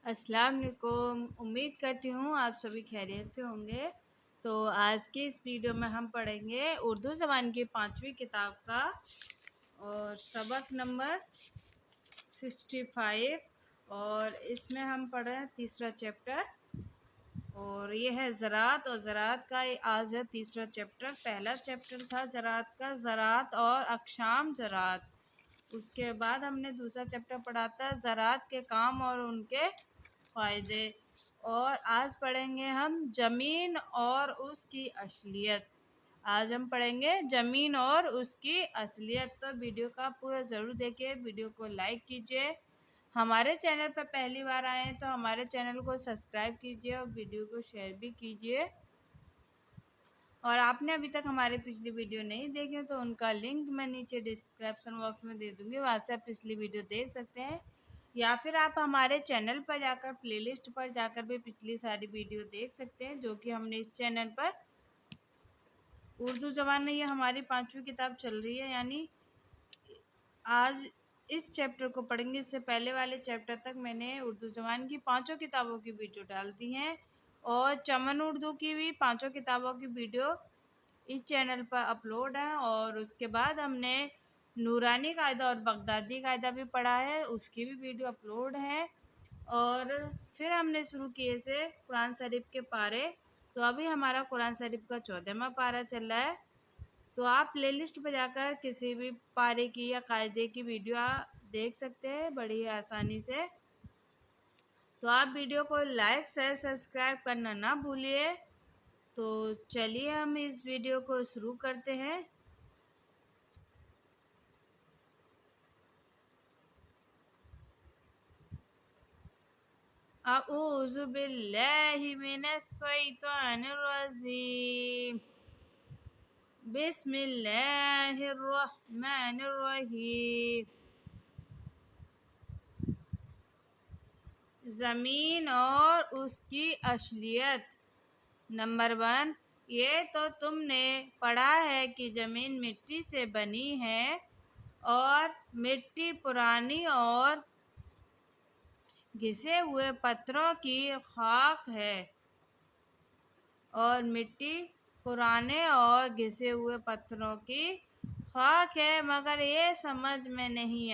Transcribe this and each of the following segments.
अस्सलाम वालेकुम। उम्मीद करती हूँ आप सभी खैरियत से होंगे। तो आज की इस वीडियो में हम पढ़ेंगे उर्दू ज़बान की 5वीं किताब का और सबक नंबर 65। और इसमें हम पढ़ रहे हैं तीसरा चैप्टर, और ये है ज़राअत। और ज़राअत का आज है तीसरा चैप्टर। पहला चैप्टर था ज़राअत का, ज़राअत और अक़साम ज़राअत। उसके बाद हमने दूसरा चैप्टर पढ़ा था ज़राअत के काम और उनके फ़ायदे। और आज पढ़ेंगे हम ज़मीन और उसकी असलियत। आज हम पढ़ेंगे ज़मीन और उसकी असलियत। तो वीडियो का पूरा ज़रूर देखिए, वीडियो को लाइक कीजिए। हमारे चैनल पर पहली बार आए हैं तो हमारे चैनल को सब्सक्राइब कीजिए और वीडियो को शेयर भी कीजिए। और आपने अभी तक हमारी पिछली वीडियो नहीं देखी हो तो उनका लिंक मैं नीचे डिस्क्रिप्शन बॉक्स में दे दूँगी, वहाँ से आप पिछली वीडियो देख सकते हैं। या फिर आप हमारे चैनल पर जाकर प्लेलिस्ट पर जाकर भी पिछली सारी वीडियो देख सकते हैं, जो कि हमने इस चैनल पर उर्दू ज़बान में ये हमारी 5वीं किताब चल रही है। यानी आज इस चैप्टर को पढ़ेंगे। इससे पहले वाले चैप्टर तक मैंने उर्दू ज़बान की 5 किताबों की वीडियो डाल दी हैं, और चमन उर्दू की भी 5 किताबों की वीडियो इस चैनल पर अपलोड है। और उसके बाद हमने नूरानी कायदा और बगदादी कायदा भी पढ़ा है, उसकी भी वीडियो अपलोड है। और फिर हमने शुरू किए से कुरान शरीफ के पारे। तो अभी हमारा कुरान शरीफ का 14वां पारा चल रहा है। तो आप प्लेलिस्ट पर जाकर किसी भी पारे की या कायदे की वीडियो देख सकते हैं बड़ी आसानी से। तो आप वीडियो को लाइक शेयर सब्सक्राइब करना ना भूलिए। तो चलिए हम इस वीडियो को शुरू करते हैं। अऊज़ु बिल्लाहि मिनश शैतानिर रजीम। बिस्मिल्लाहिर रहमानिर रहीम। ज़मीन और उसकी असलियत। नंबर 1, ये तो तुमने पढ़ा है कि ज़मीन मिट्टी से बनी है और मिट्टी पुरानी और घिसे हुए पत्थरों की खाक है। और मिट्टी पुराने और घिसे हुए पत्थरों की खाक है, मगर ये समझ में नहीं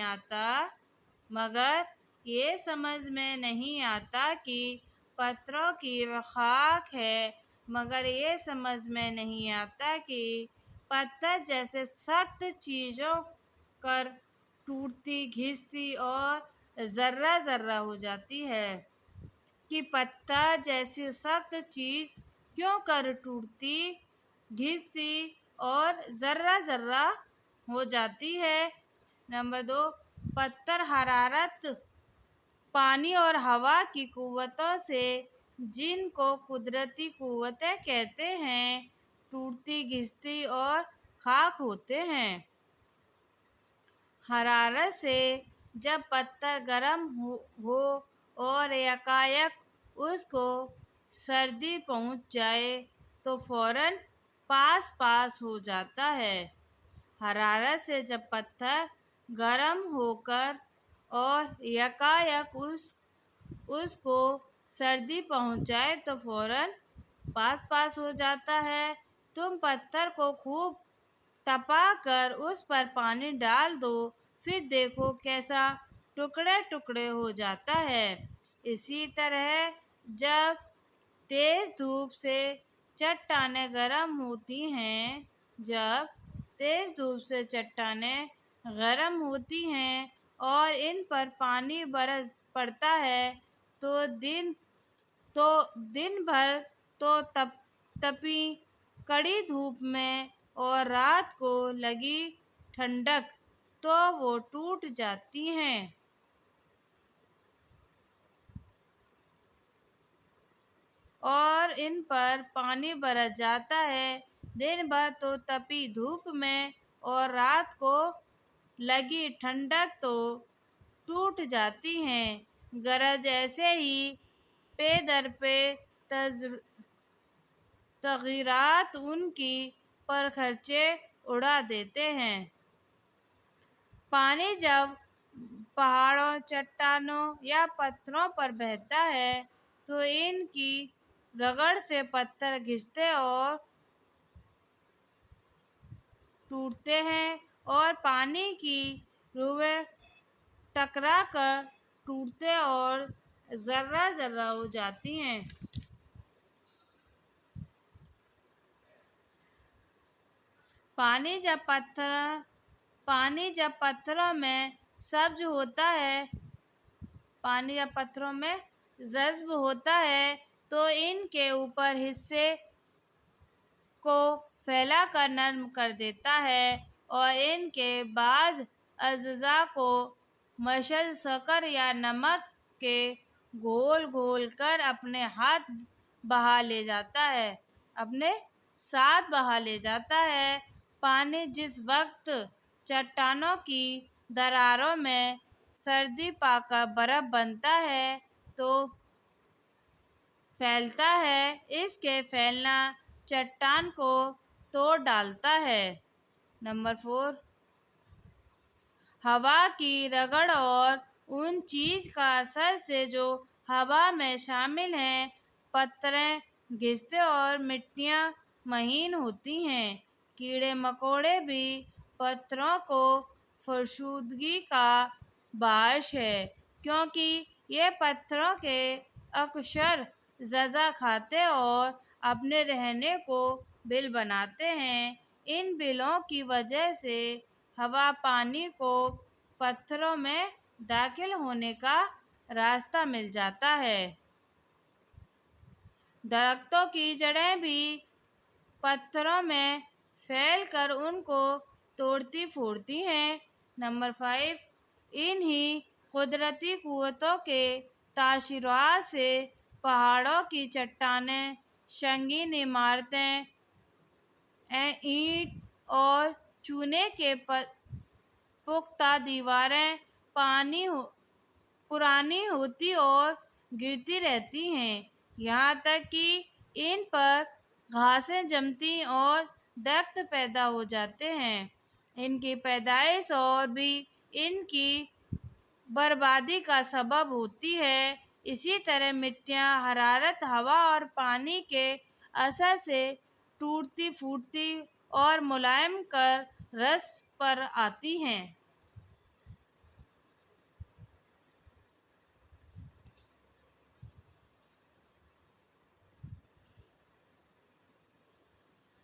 आता कि पत्थरों की खाक है, मगर ये समझ में नहीं आता कि पत्थर जैसे सख्त चीज़ों कर टूटती घिसती और ज़र्रा ज़र्रा हो जाती है। कि पत्थर जैसी सख्त चीज़ क्यों कर टूटती घिसती और ज़र्रा ज़र्रा हो जाती है। नंबर 2, पत्थर हरारत, पानी और हवा की कुव्वतों से, जिनको कुदरती कुव्वतें कहते हैं, टूटती घिसती और खाक होते हैं। हरारत से जब पत्थर गर्म हो और यकायक उसको सर्दी पहुंच जाए तो फौरन पास पास हो जाता है। हरारत से जब पत्थर गर्म होकर और यकायक उसको सर्दी पहुंच जाए तो फौरन पास पास हो जाता है। तुम पत्थर को खूब तपा कर उस पर पानी डाल दो, फिर देखो कैसा टुकड़े टुकड़े हो जाता है। इसी तरह जब तेज़ धूप से चट्टानें गर्म होती हैं और इन पर पानी बरस पड़ता है तो दिन भर तो तपी कड़ी धूप में और रात को लगी ठंडक तो वो टूट जाती हैं। और इन पर पानी बरस जाता है। दिन भर तो तपी धूप में और रात को लगी ठंडक तो टूट जाती हैं। गरज ऐसे ही पे दर पे तग़यीरात उनकी पर खर्चे उड़ा देते हैं। पानी जब पहाड़ों, चट्टानों या पत्थरों पर बहता है तो इनकी रगड़ से पत्थर घिसते और टूटते हैं और पानी की रूहें टकरा कर टूटते और जर्रा जर्रा हो जाती हैं। पानी जब पत्थरों में सब्ज होता है पानी जब पत्थरों में जज्ब होता है तो इनके ऊपर हिस्से को फैला कर नरम कर देता है और इनके बाद अज़्ज़ा को मशल शक्कर या नमक के घोल घोल कर अपने साथ बहा ले जाता है। पानी जिस वक्त चट्टानों की दरारों में सर्दी पाकर बर्फ बनता है तो फैलता है, इसके फैलना चट्टान को तोड़ डालता है। नंबर 4, हवा की रगड़ और उन चीज का असर से जो हवा में शामिल हैं, पत्थरें घिसते और मिट्टियां महीन होती हैं। कीड़े मकोड़े भी पत्थरों को फुर्शुदगी का बायश है, क्योंकि ये पत्थरों के अक्सर ज़ज़ा खाते और अपने रहने को बिल बनाते हैं। इन बिलों की वजह से हवा पानी को पत्थरों में दाखिल होने का रास्ता मिल जाता है। दरख्तों की जड़ें भी पत्थरों में फैल कर उनको तोड़ती फोड़ती हैं। नंबर 5, इन्हीं कुदरती कुव्वतों के तासीरात से पहाड़ों की चट्टानें, संगीन इमारतें, ईंट और चूने के पुख्ता दीवारें पुरानी होती और गिरती रहती हैं, यहाँ तक कि इन पर घासें जमती और दरख्त पैदा हो जाते हैं। इनकी पैदाइश और भी इनकी बर्बादी का सबब होती है। इसी तरह मिट्टियाँ हरारत, हवा और पानी के असर से टूटती फूटती और मुलायम कर रस पर आती हैं।